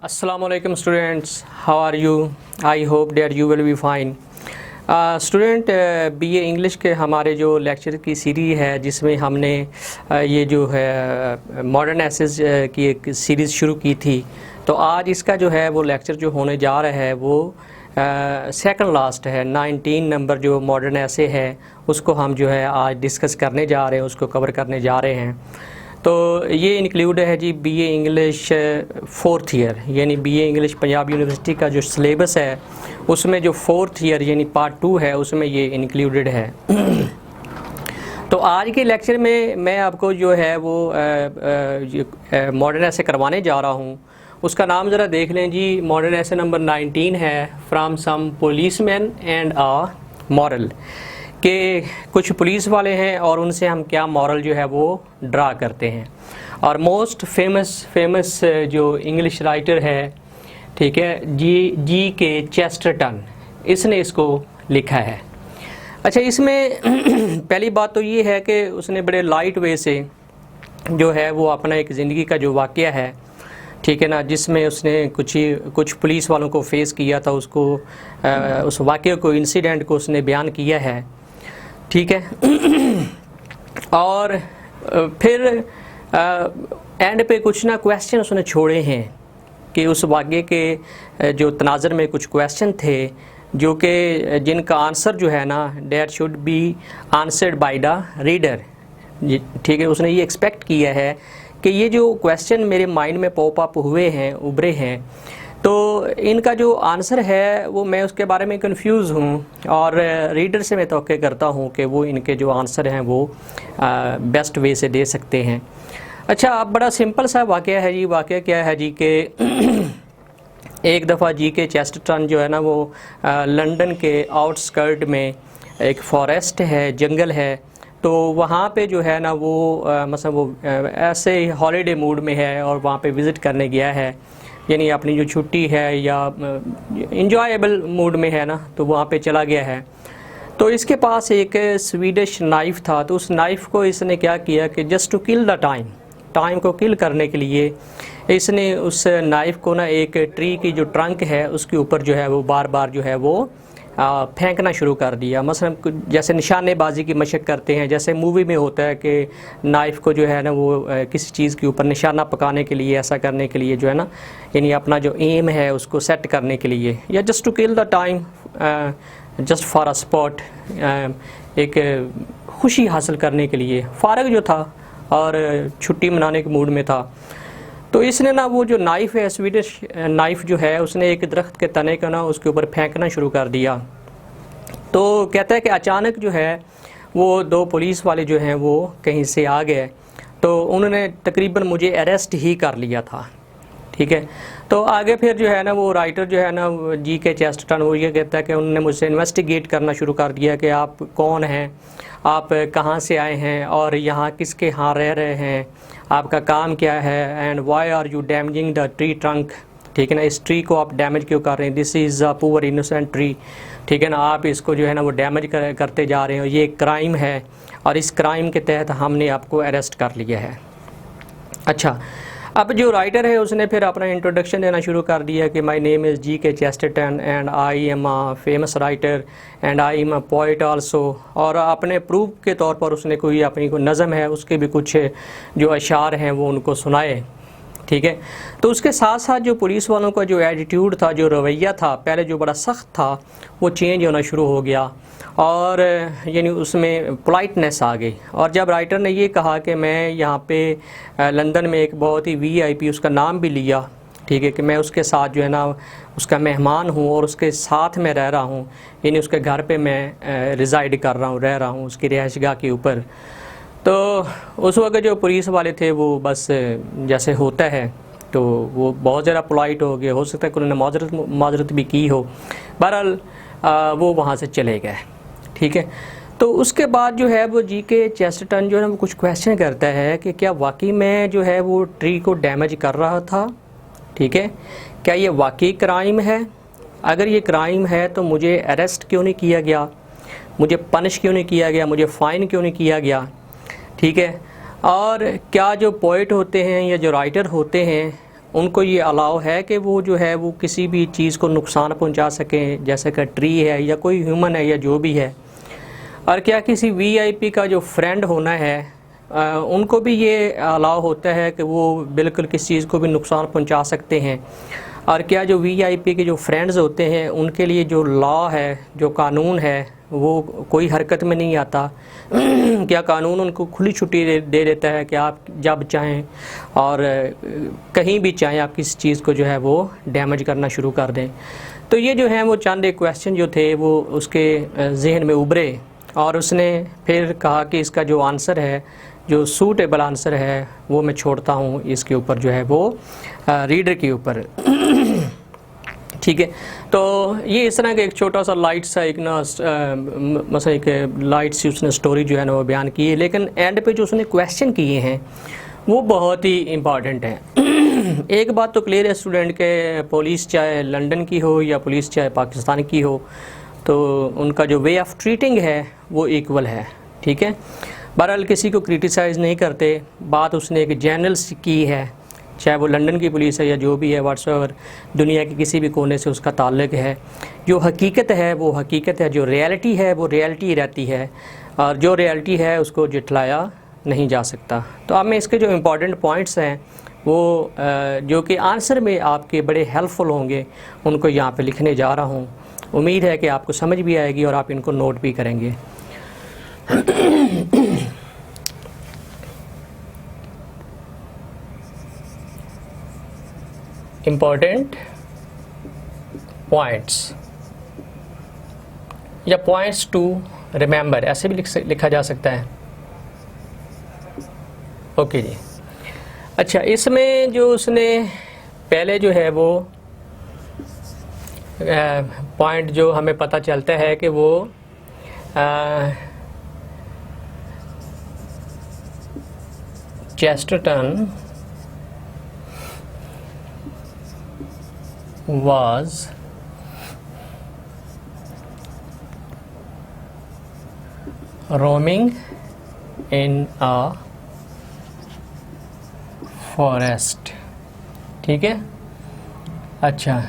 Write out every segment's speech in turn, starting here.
Assalamualaikum students, how are you? I hope that you will be fine. Student BA English के हमारे जो lecture की series है जिसमें हमने ये जो है मॉडर्न एसेस की एक सीरीज़ शुरू की थी, तो आज इसका जो है वो लेक्चर जो होने जा रहा है वो सेकंड लास्ट है। 19 नंबर जो मॉडर्न एसे है उसको हम जो है आज डिस्कस करने जा रहे हैं, उसको कवर करने जा रहे हैं। तो ये इंक्लूड है जी बीए इंग्लिश फोर्थ ईयर, यानी बीए इंग्लिश पंजाब यूनिवर्सिटी का जो सिलेबस है उसमें जो फोर्थ ईयर यानी पार्ट 2 है उसमें ये इंक्लूडेड है। तो आज के लेक्चर में मैं आपको जो है वो मॉडर्न ऐसे करवाने जा रहा हूँ। उसका नाम ज़रा देख लें जी। मॉडर्न ऐसे नंबर 19 है, from some policeman and a moral, कि कुछ पुलिस वाले हैं और उनसे हम क्या मॉरल जो है वो ड्रा करते हैं। और मोस्ट फेमस जो इंग्लिश राइटर है, ठीक है, जी के चेस्टरटन, इसने इसको लिखा है। अच्छा, इसमें पहली बात तो ये है कि उसने बड़े लाइट वे से जो है वो अपना एक ज़िंदगी का जो वाक़या है, ठीक है ना, जिसमें उसने कुछ पुलिस वालों को फेस किया था, उसको उस वाक़े को, इंसिडेंट को उसने बयान किया है, ठीक है। और फिर एंड पे कुछ ना क्वेश्चन उसने छोड़े हैं कि उस वाक़े के जो तनाज़र में कुछ क्वेश्चन थे जो कि जिनका आंसर जो है ना that should be answered by the reader, ठीक है। उसने ये एक्सपेक्ट किया है कि ये जो क्वेश्चन मेरे माइंड में पॉप अप हुए हैं, उभरे हैं, तो इनका जो आंसर है वो मैं उसके बारे में कंफ्यूज हूँ और रीडर से मैं तवक्को करता हूँ कि वो इनके जो आंसर हैं वो बेस्ट वे से दे सकते हैं। अच्छा, अब बड़ा सिंपल सा वाक़या है जी। वाक़या क्या है जी कि एक दफ़ा जी के चेस्टरटन जो है ना वो लंदन के आउटस्कर्ट में एक फॉरेस्ट है, जंगल है, तो वहाँ पे जो है ना वो मतलब वो ऐसे हॉलीडे मूड में है और वहाँ पे विज़िट करने गया है, यानी अपनी जो छुट्टी है या इंजॉयबल मूड में है ना, तो वहाँ पे चला गया है। तो इसके पास एक स्वीडिश नाइफ़ था, तो उस नाइफ़ को इसने क्या किया कि just to kill the time को किल करने के लिए इसने उस नाइफ़ को ना एक ट्री की जो ट्रंक है उसके ऊपर जो है वो बार बार जो है वो फेंकना शुरू कर दिया। मसलन जैसे निशानेबाजी की मशक करते हैं, जैसे मूवी में होता है कि नाइफ़ को जो है ना वो किसी चीज़ के ऊपर निशाना पकाने के लिए, ऐसा करने के लिए जो है ना, यानी अपना जो एम है उसको सेट करने के लिए, या just to kill the time, just for a sport, एक खुशी हासिल करने के लिए, फ़ारग जो था और छुट्टी मनाने के मूड में था। तो इसने ना वो जो नाइफ़ है, स्वीडिश नाइफ़ जो है, उसने एक दरख्त के तने को ना उसके ऊपर फेंकना शुरू कर दिया। तो कहता है कि अचानक जो है वो दो पुलिस वाले जो हैं वो कहीं से आ गए, तो उन्होंने तकरीबन मुझे अरेस्ट ही कर लिया था, ठीक है। तो आगे फिर जो है ना वो राइटर जो है ना जी के चेस्टरटन, वो ये कहता है कि उन्होंने मुझसे इन्वेस्टिगेट करना शुरू कर दिया कि आप कौन हैं, आप कहाँ से आए हैं और यहाँ किसके यहाँ रह रहे हैं, आपका काम क्या है, and why are you damaging the tree trunk, ठीक है ना, इस ट्री को आप डैमेज क्यों कर रहे हैं, this is a poor innocent tree, ठीक है ना, आप इसको जो है ना वो डैमेज करते जा रहे हो, ये एक क्राइम है और इस क्राइम के तहत हमने आपको अरेस्ट कर लिया है। अच्छा, अब जो राइटर है उसने फिर अपना इंट्रोडक्शन देना शुरू कर दिया कि माय नेम इज़ जी के Chesterton and I am a famous writer and I am a poet also, और अपने प्रूफ के तौर पर उसने कोई अपनी कोई नज़म है उसके भी कुछ जो अशार हैं वो उनको सुनाए, ठीक है। तो उसके साथ साथ जो पुलिस वालों का जो एटीट्यूड था, जो रवैया था, पहले जो बड़ा सख्त था वो चेंज होना शुरू हो गया और यानी उसमें पोलाइटनेस आ गई। और जब राइटर ने ये कहा कि मैं यहाँ पे लंदन में एक बहुत ही वीआईपी, उसका नाम भी लिया, ठीक है, कि मैं उसके साथ जो है ना उसका मेहमान हूँ और उसके साथ मैं रह रहा हूँ, यानी उसके घर पे मैं रिज़ाइड कर रहा हूँ, रह रहा हूँ उसकी रिहाइशगाह के ऊपर। तो उस वक्त जो पुलिस वाले थे वो बस जैसे होता है तो वो बहुत ज़्यादा पोलाइट हो गए, हो सकता है कि उन्होंने माजरत भी की हो, बहरहाल वो वहाँ से चले गए, ठीक है। तो उसके बाद जो है वो जी के चेस्टरटन जो है वो कुछ क्वेश्चन करता है कि क्या वाकई में जो है वो ट्री को डैमेज कर रहा था, ठीक है, क्या ये वाकई क्राइम है, अगर ये क्राइम है तो मुझे अरेस्ट क्यों नहीं किया गया, मुझे पनिश क्यों नहीं किया गया, मुझे फ़ाइन क्यों नहीं किया गया, ठीक है। और क्या जो पोइट होते हैं या जो राइटर होते हैं उनको ये अलाउ है कि वो जो है वो किसी भी चीज़ को नुकसान पहुंचा सकें, जैसे कि ट्री है या कोई ह्यूमन है या जो भी है। और क्या किसी वीआईपी का जो फ्रेंड होना है उनको भी ये अलाउ होता है कि वो बिल्कुल किसी चीज़ को भी नुकसान पहुंचा सकते हैं। और क्या जो वीआईपी के जो फ्रेंड्स होते हैं उनके लिए जो लॉ है, जो कानून है, वो कोई हरकत में नहीं आता। क्या कानून उनको खुली छुट्टी दे देता है कि आप जब चाहें और कहीं भी चाहें आप किसी चीज़ को जो है वो डैमेज करना शुरू कर दें। तो ये जो है वो चंद एक क्वेश्चन जो थे वो उसके जहन में उभरे और उसने फिर कहा कि इसका जो आंसर है, जो सूटेबल आंसर है, वो मैं छोड़ता हूँ इसके ऊपर जो है वो रीडर के ऊपर। ठीक है, तो ये इस तरह का एक छोटा सा लाइट सा एक ना मतलब एक लाइट सी उसने स्टोरी जो है ना वो बयान की है, लेकिन एंड पे जो उसने क्वेश्चन किए हैं वो बहुत ही इम्पॉर्टेंट हैं। एक बात तो क्लियर है स्टूडेंट के, पुलिस चाहे लंदन की हो या पुलिस चाहे पाकिस्तान की हो, तो उनका जो वे ऑफ ट्रीटिंग है वो इक्वल है। ठीक है, बहरहाल किसी को क्रिटिसाइज़ नहीं करते, बात उसने एक जनरल की है, चाहे वो लंदन की पुलिस है या जो भी है, व्हाट्सएवर दुनिया के किसी भी कोने से उसका ताल्लुक है। जो हकीकत है वो हकीकत है, जो रियलिटी है वो रियलिटी रहती है, और जो रियलिटी है उसको जिटलाया नहीं जा सकता। तो अब मैं इसके जो इम्पॉर्टेंट पॉइंट्स हैं वो जो कि आंसर में आपके बड़े हेल्पफुल होंगे उनको यहाँ पे लिखने जा रहा हूँ। उम्मीद है कि आपको समझ भी आएगी और आप इनको नोट भी करेंगे। इम्पॉर्टेंट पॉइंट्स या पॉइंट्स टू रिमेंबर, ऐसे भी लिखा जा सकता है। ओके जी, अच्छा, इसमें जो उसने पहले जो है वो पॉइंट जो हमें पता चलता है कि वो Chesterton was roaming in a forest। ठीक है, अच्छा,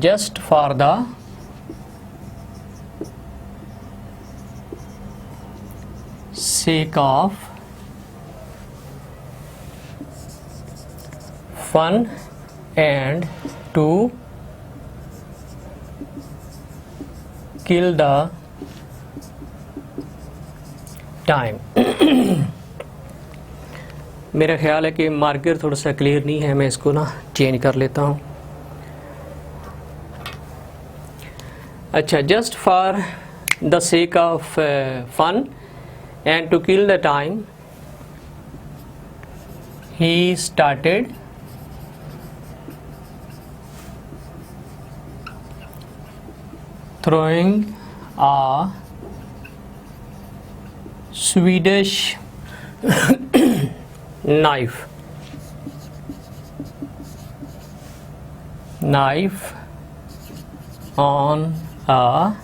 just for the sake of fun and to kill the time। मेरा ख्याल है कि मार्कर थोड़ा सा क्लियर नहीं है, मैं इसको ना चेंज कर लेता हूँ। अच्छा, just for the sake of fun and to kill the time he started throwing a Swedish knife on a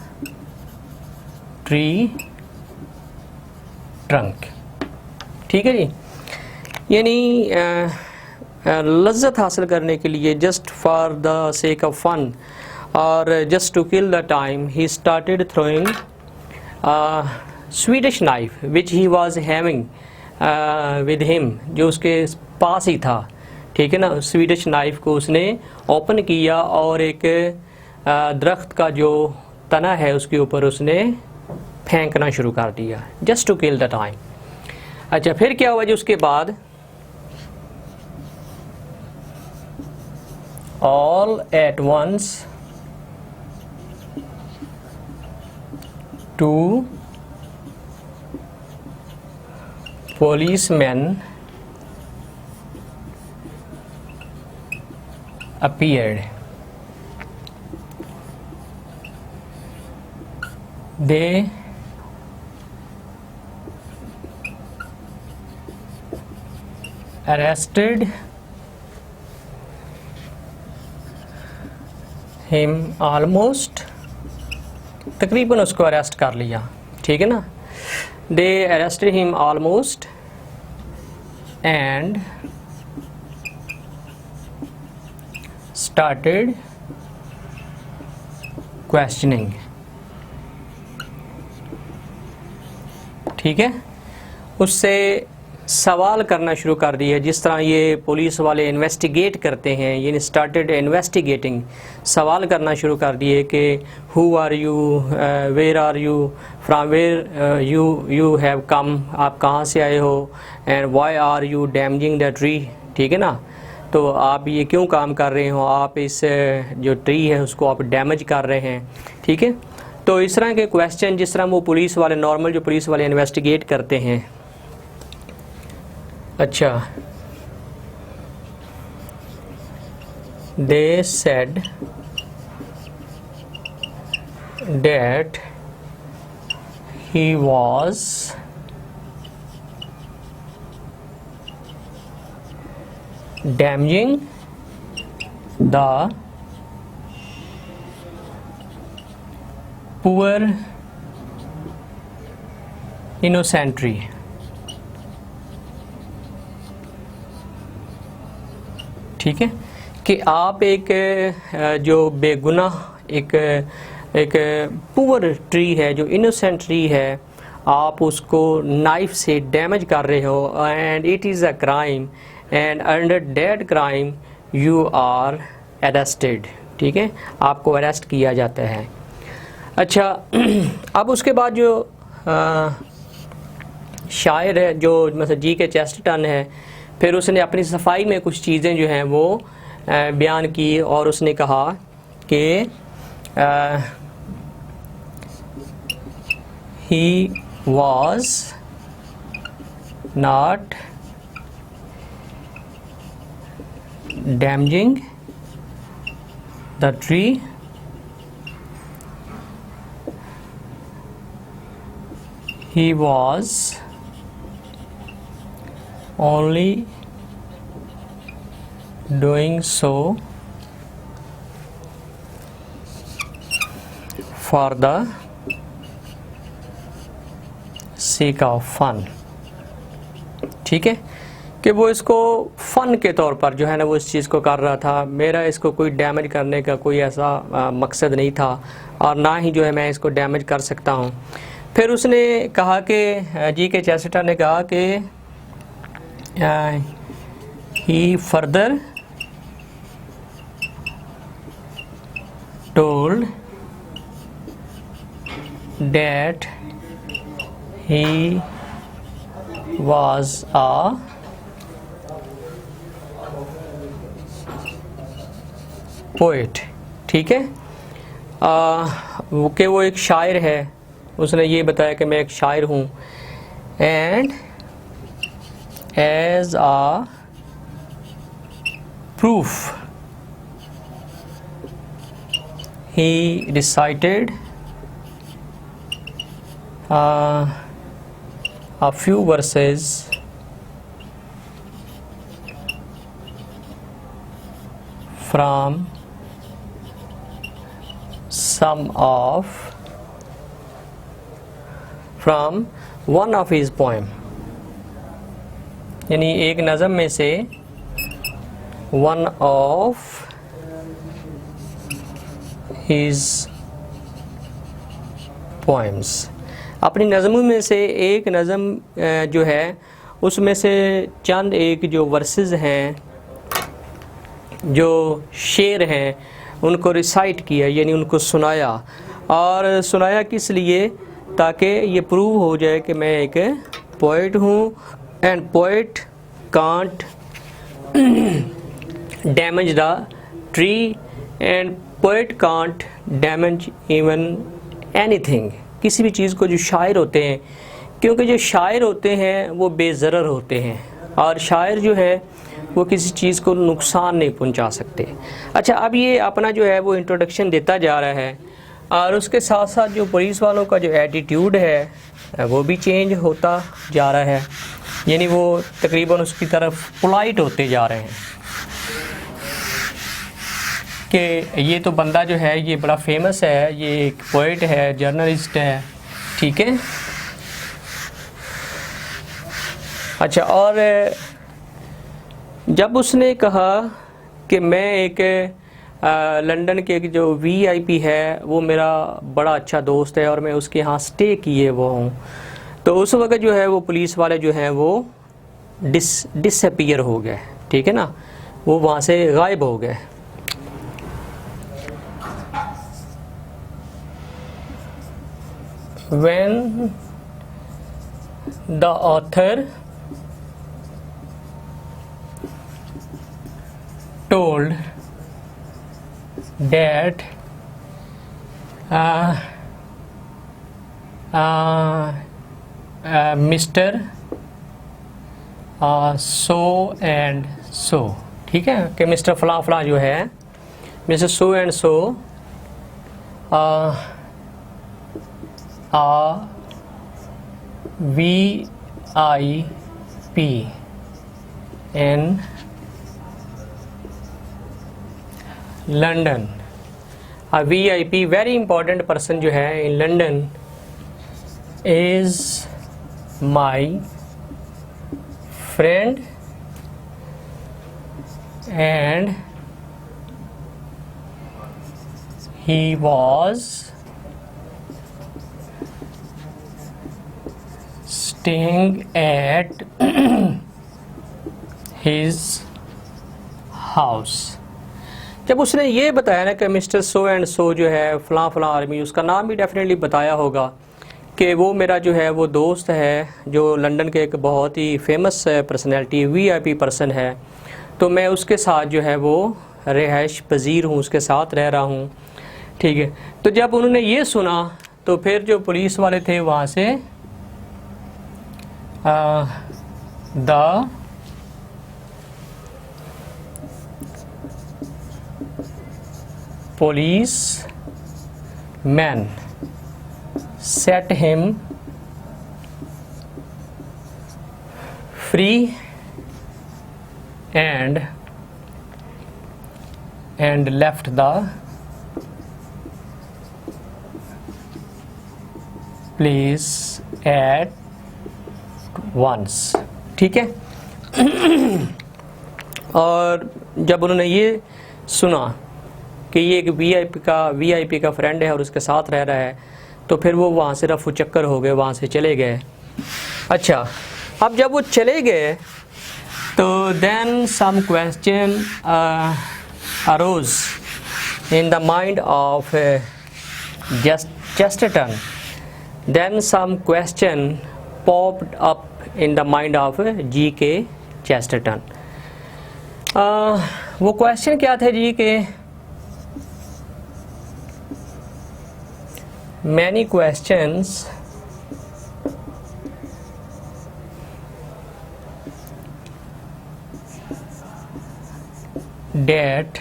tree trunk। ठीक है जी, यानी लज्जत हासिल करने के लिए, just for the sake of fun और just to kill the time, he started throwing Swedish knife which he was having with him, जो उसके पास ही था। ठीक है ना, स्वीडिश नाइफ को उसने ओपन किया और एक दरख्त का जो तना है उसके ऊपर उसने फेंकना शुरू कर दिया, just to kill the time. अच्छा, फिर क्या हुआ जी उसके बाद, all at once two policemen appeared। They arrested him almost, तकरीबन उसको अरेस्ट कर लिया। ठीक है ना, they arrested him almost and started questioning। ठीक है, उससे सवाल करना शुरू कर दिए, जिस तरह ये पुलिस वाले इन्वेस्टिगेट करते हैं, ये स्टार्टेड इन्वेस्टिगेटिंग, सवाल करना शुरू कर दिए कि who are you, where are you, from where you have come, आप कहाँ से आए हो, and why are you damaging the tree. ठीक है ना, तो आप ये क्यों काम कर रहे हो, आप इस जो ट्री है उसको आप डैमेज कर रहे हैं। ठीक है, तो इस तरह के क्वेश्चन जिस तरह वो पुलिस वाले नॉर्मल जो पुलिस वाले इन्वेस्टिगेट करते हैं। अच्छा, they said that he was damaging the poor innocent tree। ठीक है, कि आप एक जो बेगुनाह एक पुअर ट्री है, जो इनोसेंट ट्री है, आप उसको नाइफ से डैमेज कर रहे हो, and it is a crime, and under that crime you are arrested. ठीक है, आपको अरेस्ट किया जाता है। अच्छा, अब उसके बाद जो शायर है, जो मतलब जी के चेस्टरटन है, फिर उसने अपनी सफाई में कुछ चीज़ें जो हैं वो बयान की, और उसने कहा कि he was not damaging the tree, he was only doing so for the sake of fun। ठीक है, कि वो इसको फ़न के तौर पर जो है ना वो इस चीज़ को कर रहा था, मेरा इसको कोई डैमेज करने का कोई ऐसा मकसद नहीं था, और ना ही जो है मैं इसको डैमेज कर सकता हूँ। फिर उसने कहा कि जी के चेस्टरटन ने कहा कि he further told that he was a poet। ठीक है, कि वो एक शायर है, उसने ये बताया कि मैं एक शायर हूँ, and as a proof he recited a few verses from one of his poem, यानी एक नज़म में से one of his poems, अपनी नज़मों में से एक नज़म जो है उसमें से चंद एक जो वर्सेस हैं, जो शेर हैं, उनको रिसाइट किया, यानी उनको सुनाया। और सुनाया किस लिए? ताकि ये प्रूव हो जाए कि मैं एक पोइट हूँ, and poet can't damage the tree, and poet can't damage even anything, किसी भी चीज़ को। जो शायर होते हैं, क्योंकि जो शायर होते हैं वो बेज़रर होते हैं, और शायर जो है वो किसी चीज़ को नुकसान नहीं पहुंचा सकते। अच्छा, अब ये अपना जो है वो इंट्रोडक्शन देता जा रहा है, और उसके साथ साथ जो पुलिस वालों का जो एटीट्यूड है वो भी चेंज होता जा रहा है, यानी वो तकरीबन उसकी तरफ पोलाइट होते जा रहे हैं कि ये तो बंदा जो है ये बड़ा फेमस है, ये एक पोइट है, जर्नलिस्ट है। ठीक है, अच्छा, और जब उसने कहा कि मैं एक लंदन के एक जो वीआईपी है वो मेरा बड़ा अच्छा दोस्त है और मैं उसके यहाँ स्टे किए वो हूँ, तो उस वक्त जो है वो पुलिस वाले जो हैं वो डिसअपीयर हो गए, ठीक है ना, वो वहाँ से गायब हो गए। When the author told that Mr. So and so, ठीक है, कि मिस्टर फला फला जो है, mister so and so VIP in London, a VIP very important person जो है in London is my friend and he was staying at his house। जब उसने ये बताया ना कि मिस्टर सो एंड सो जो है फ़लाँ फ़लाँ आर्मी, उसका नाम भी डेफिनेटली बताया होगा कि वो मेरा जो है वो दोस्त है जो लंदन के एक बहुत ही फेमस पर्सनैलिटी VIP पर्सन है, तो मैं उसके साथ जो है वो रिहाइश पजीर हूँ, उसके साथ रह रहा हूँ, ठीक है। तो जब उन्होंने ये सुना तो फिर जो पुलिस वाले थे वहाँ से the policeman set him free and left the place at once, ठीक है। और जब उन्होंने ये सुना कि ये एक VIP का फ्रेंड है और उसके साथ रह रहा है, तो फिर वो वहाँ से रफू चक्कर हो गए, वहाँ से चले गए। अच्छा, अब जब वो चले गए तो then some question arose in the mind of Chesterton, then some question popped up in the mind of G.K. Chesterton। वो क्वेश्चन क्या थे जी के many questions that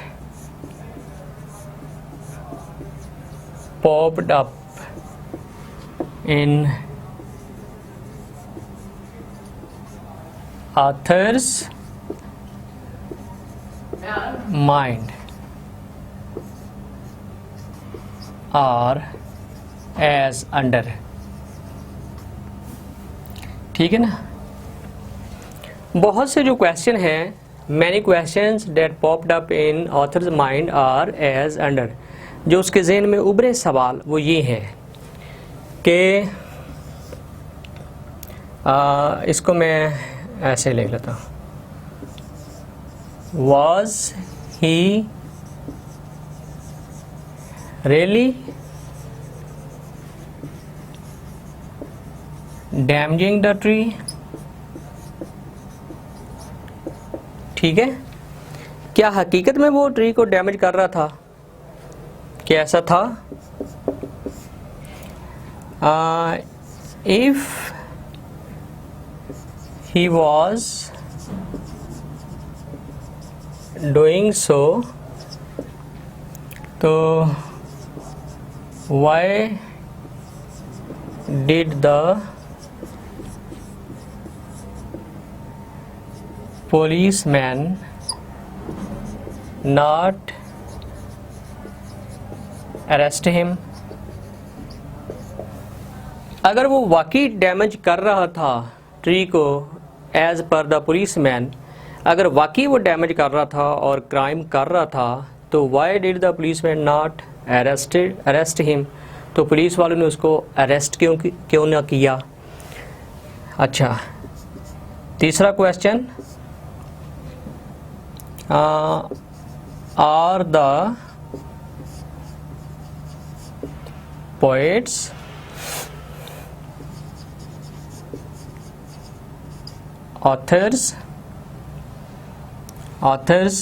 popped up in author's mind are as under, ठीक है ना। बहुत से जो क्वेश्चन हैं, many questions that popped up in author's mind are as under, जो उसके ज़हन में उभरे सवाल वो ये हैं कि इसको मैं ऐसे लिख लेता हूँ, was he really damaging the tree, ठीक है, क्या हकीकत में वो ट्री को डैमेज कर रहा था, क्या ऐसा था। if he was doing so, तो why did the policeman not arrest him। अगर वो वाकई डैमेज कर रहा था ट्री को एज पर द पुलिसमैन, अगर वाकई वो डैमेज कर रहा था और क्राइम कर रहा था तो why did the policeman not arrest him, तो पुलिस वालों ने उसको अरेस्ट क्यों ना किया। अच्छा, तीसरा question, are the poets authors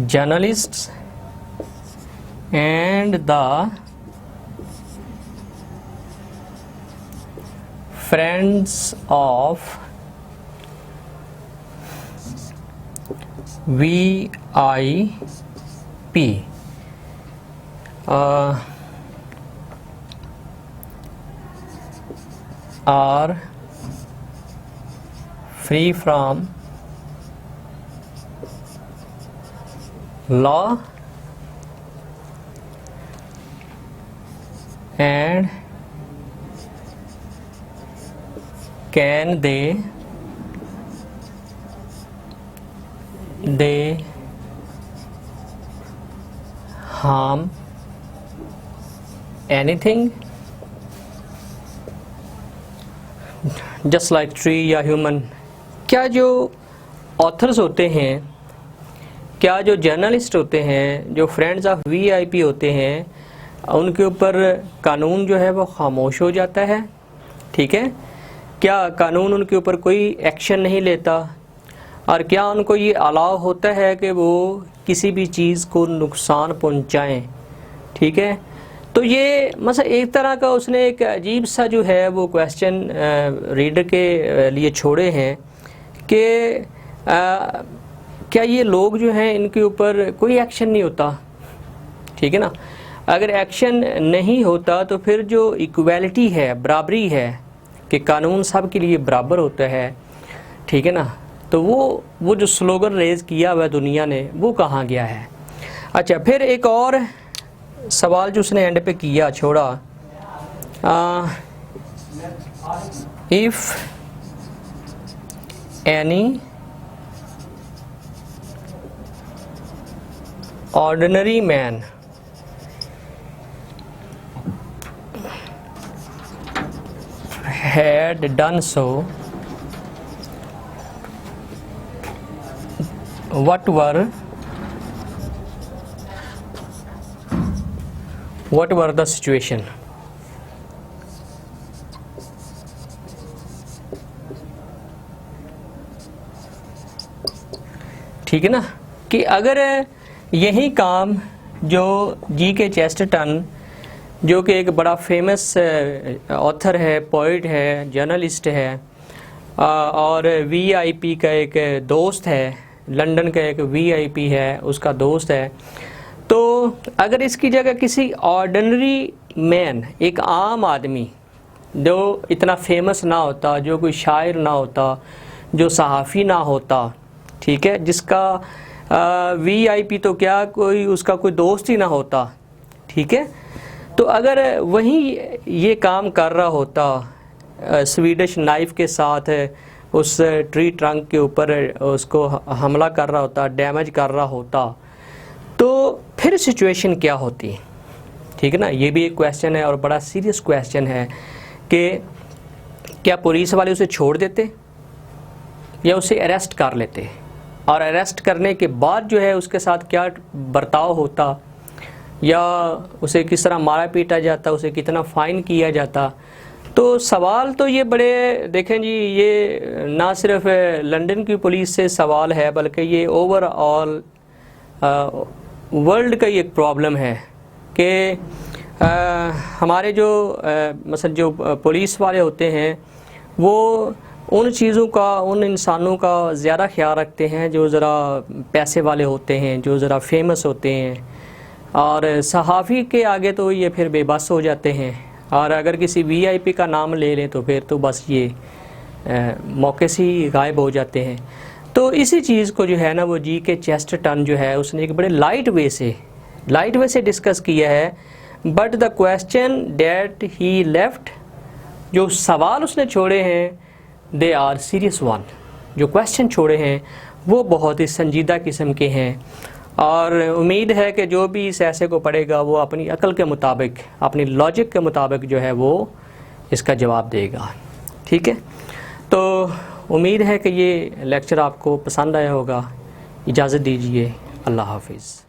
journalists and the friends of VIP are free from law and can they harm anything just like tree या human। क्या जो ऑथर्स होते हैं, क्या जो जर्नलिस्ट होते हैं, जो फ्रेंड्स ऑफ VIP होते हैं, उनके ऊपर कानून जो है वो खामोश हो जाता है, ठीक है? क्या कानून उनके ऊपर कोई एक्शन नहीं लेता? और क्या उनको ये अलाउ होता है कि वो किसी भी चीज़ को नुकसान पहुंचाएं, ठीक है? तो ये मतलब एक तरह का उसने एक अजीब सा जो है वो क्वेश्चन रीडर के लिए छोड़े हैं कि क्या ये लोग जो हैं इनके ऊपर कोई एक्शन नहीं होता, ठीक है ना? अगर एक्शन नहीं होता तो फिर जो इक्वालिटी है, बराबरी है कि कानून सब के लिए बराबर होता है, ठीक है ना, तो वो जो स्लोगन रेज किया हुआ दुनिया ने वो कहाँ गया है। अच्छा, फिर एक और सवाल जो उसने एंड पे किया छोड़ा, if any ordinary man had done so, what were the situation? ठीक है ना, कि अगर यही काम जो GK चेस्टरटन, जो कि एक बड़ा फेमस ऑथर है, पोइट है, जर्नलिस्ट है और VIP का एक दोस्त है, लंदन का एक VIP है, उसका दोस्त है, तो अगर इसकी जगह किसी ऑर्डिनरी मैन, एक आम आदमी जो इतना फेमस ना होता, जो कोई शायर ना होता, जो सहाफ़ी ना होता, ठीक है, जिसका VIP तो क्या कोई उसका कोई दोस्त ही ना होता, ठीक है, तो अगर वही ये काम कर रहा होता, स्वीडिश नाइफ के साथ उस ट्री ट्रंक के ऊपर उसको हमला कर रहा होता, डैमेज कर रहा होता, तो फिर सिचुएशन क्या होती, ठीक है ना? ये भी एक क्वेश्चन है और बड़ा सीरियस क्वेश्चन है कि क्या पुलिस वाले उसे छोड़ देते या उसे अरेस्ट कर लेते, और अरेस्ट करने के बाद जो है उसके साथ क्या बर्ताव होता, या उसे किस तरह मारा पीटा जाता, उसे कितना फ़ाइन किया जाता। तो सवाल तो ये बड़े, देखें जी, ये ना सिर्फ लंदन की पुलिस से सवाल है बल्कि ये ओवरऑल वर्ल्ड का ही एक प्रॉब्लम है कि हमारे जो मतलब जो पुलिस वाले होते हैं वो उन चीज़ों का, उन इंसानों का ज़्यादा ख्याल रखते हैं जो ज़रा पैसे वाले होते हैं, जो ज़रा फेमस होते हैं, और सहाफ़ी के आगे तो ये फिर बेबस हो जाते हैं, और अगर किसी VIP का नाम ले लें तो फिर तो बस ये मौके से ही गायब हो जाते हैं। तो इसी चीज़ को जो है ना वो GK चेस्टरटन जो है उसने एक बड़े लाइट वे से डिस्कस किया है, but the question that he left जो सवाल उसने छोड़े हैं दे आर सीरियस वन, जो क्वेश्चन छोड़े हैं वो बहुत ही संजीदा किस्म के हैं, और उम्मीद है कि जो भी इस ऐसे को पढ़ेगा वो अपनी अकल के मुताबिक, अपनी लॉजिक के मुताबिक जो है वो इसका जवाब देगा। ठीक है, तो उम्मीद है कि ये लेक्चर आपको पसंद आया होगा। इजाज़त दीजिए, अल्लाह हाफिज़।